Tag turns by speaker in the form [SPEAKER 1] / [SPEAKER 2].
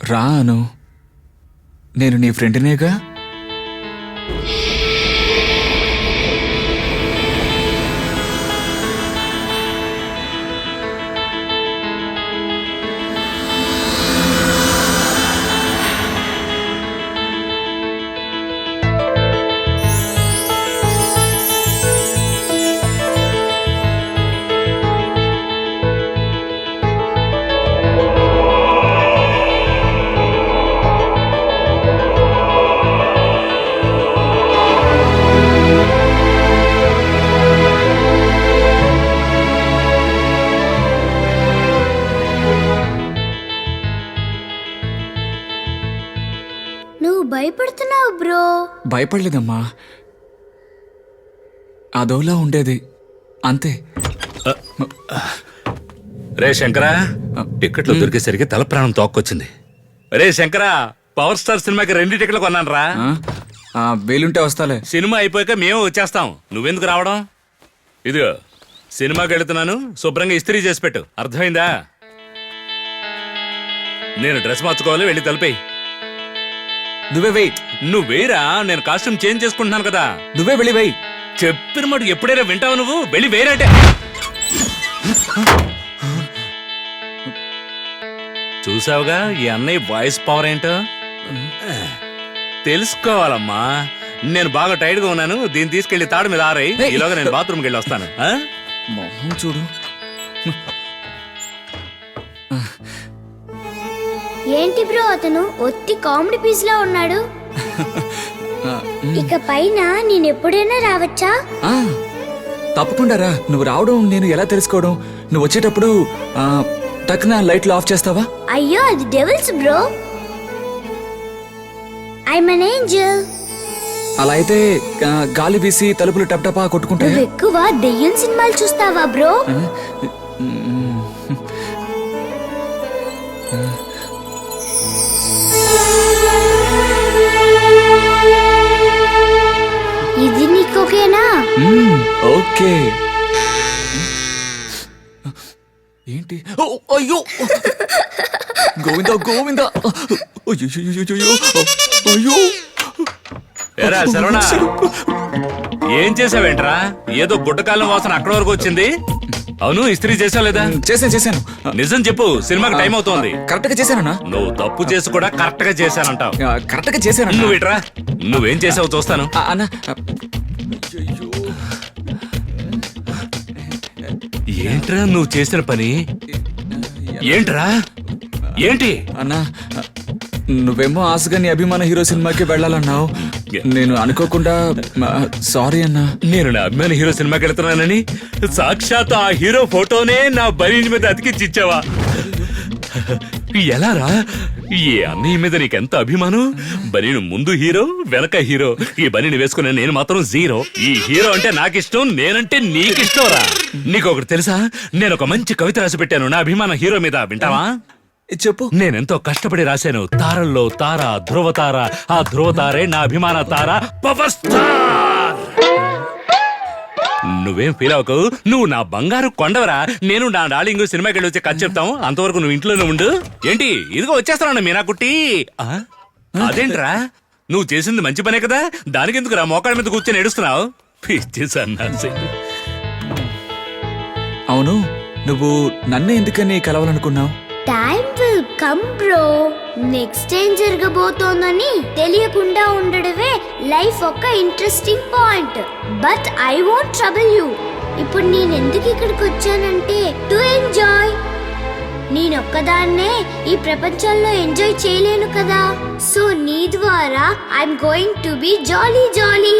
[SPEAKER 1] రా అను, నేను నీ ఫ్రెండ్నేగా.
[SPEAKER 2] నువ్వు భయపడుతున్నావు బ్రో.
[SPEAKER 1] భయపడలేదమ్మా, అదోలా ఉండేది అంతే.
[SPEAKER 3] రే శంకరా, టికెట్లు దొరికేసరికి తల ప్రాణం తోక్కొచ్చింది. రే శంకరా, పవర్ స్టార్ సినిమాకి 2 టికెట్లు కొన్నాను రా.
[SPEAKER 1] వీలుంటే వస్తాలే.
[SPEAKER 3] సినిమా అయిపోయాక మేము వచ్చేస్తాం, నువ్వెందుకు రావడం? ఇదిగో సినిమాకి వెళుతున్నాను, శుభ్రంగా ఇస్త్రీ చేసి పెట్టు, అర్థమైందా? నేను డ్రెస్ మార్చుకోవాలి, వెళ్ళి తలిపేయి.
[SPEAKER 1] నువ్వే వెయ్యి.
[SPEAKER 3] నువ్వు వేరా, నేను కాస్ట్యూమ్ చేంజ్ చేసుకుంటున్నాను కదా.
[SPEAKER 1] నువ్వే వెళ్ళి వెయ్యి.
[SPEAKER 3] చెప్పిన మాట ఎప్పుడైనా వింటావు నువ్వు? వెళ్ళి వేరంటే చూసావుగా ఈ అన్నయ్య వాయిస్ పవర్ ఏంటో. తెలుసుకోవాలమ్మా, నేను బాగా టైర్డ్ గా ఉన్నాను, దీన్ని తీసుకెళ్లి తాడు మీద ఆరాయి, ఈలోగా నేను బాత్రూమ్కి వెళ్ళి వస్తాను.
[SPEAKER 1] మొహం చూడు.
[SPEAKER 2] ఏంటి బ్రో అతను ఒత్తి కామెడీ పీస్ లా ఉన్నాడు. ఇక పైన నేను ఎప్పుడైనా రావచ్చా?
[SPEAKER 1] తప్పకుండా రా. నువ్వు రావడం నేను ఎలా తెలుసుకోవడం? నువ్వు వచ్చేటప్పుడు టక్కున లైట్లు ఆఫ్ చేస్తావా?
[SPEAKER 2] అయ్యో అది devils bro. I'm an angel.
[SPEAKER 1] అలా అయితే గాలి వీసి తలుపులు టప్టపా కొట్టుకుంటాయి.
[SPEAKER 2] నువ్వు ఎక్కువ దెయ్యం సినిమాలు చూస్తావా బ్రో? ఇది నీకు ఓకేనా?
[SPEAKER 1] ఓకే. ఏంటి? అయ్యో గోవిందా గోవిందా. అయ్యో
[SPEAKER 3] ఏరా శరవణ, ఏం చేసావేంట్రా? ఏదో గుడ్డకాలం వాసన అక్కడ వరకు వచ్చింది. అవును, ఇస్త్రీ చేసావు లేదా?
[SPEAKER 1] చేశాను.
[SPEAKER 3] నిజం చెప్పు, సినిమాకి టైం అవుతోంది.
[SPEAKER 1] కరెక్ట్ గా చేశానన్నా.
[SPEAKER 3] నువ్వు తప్పు చేసి కూడా కరెక్ట్ గా చేశానంటావు.
[SPEAKER 1] కరెక్ట్ గా చేశాను.
[SPEAKER 3] నువ్వు ఇట్రా, నువ్వేం చేసావు చూస్తాను.
[SPEAKER 1] అన్నా
[SPEAKER 3] ఏంట్రా నువ్వు చేసిన పని? ఏంట్రా ఏంటి?
[SPEAKER 1] అన్నా, నువ్వేమో ఆశగా నీ అభిమాన హీరో సినిమాకి వెళ్ళాలన్నావు. నేను అనుకోకుండా సారీ అన్నా.
[SPEAKER 3] నేను నా అభిమాన హీరో సినిమాకి వెళ్తున్నానని సాక్షాత్ ఆ హీరో ఫోటోనే నా బనీని మీద అతికిచ్చిచ్చావా? ఎలారా? ఈ అన్నయ్య మీద నీకెంత అభిమానం? బనీను ముందు హీరో, వెనక హీరో. ఈ బనీని వేసుకునే నేను మాత్రం జీరో. ఈ హీరో అంటే నాకిష్టం, నేనంటే నీకిష్టం రా. నీకొకటి తెలుసా, నేను ఒక మంచి కవిత రాసి పెట్టాను నా అభిమాన హీరో మీద, వింటావా?
[SPEAKER 1] చెప్పు.
[SPEAKER 3] నేనెంతో కష్టపడి రాశాను. తారల్లో తార, ధ్రువతార, ఆ ధ్రువతారే నా అభిమాన తార, పవర్ స్టార్. నువ్వేం ఫీల్ అవ్వకు, నువ్వు నా బంగారు కొండవరా. నేను నా డార్లింగ్ సినిమాకి వెళ్ళి వచ్చి కథ చెప్తాం, అంతవరకు నువ్వు ఇంట్లోనే ఉండు. ఏంటి, ఇదిగో వచ్చేస్తాను మీనా కుట్టి. అదేంట్రా, నువ్వు చేసింది మంచి పనే కదా, దానికి ఎందుకు రా మోకాళ్ళ మీద కూర్చొని ఏడుస్తున్నావు? పిచ్చి సన్నాసి.
[SPEAKER 1] అవును, నువ్వు నన్నే ఎందుకని కలవాలనుకున్నావు?
[SPEAKER 2] Time will come bro. Next ఏం జరగబోతోందని తెలియకుండా ఉండడమే లైఫ్ ఒక interesting point. But I won't trouble you. ఇప్పుడు నేను ఎందుకు ఇక్కడికి వచ్చానంటే టు ఎంజాయ్. నేనొక్కదాన్నే ఈ ప్రపంచంలో ఎంజాయ్ చేయలేను కదా. సో నీ ద్వారా I'm going to be jolly jolly.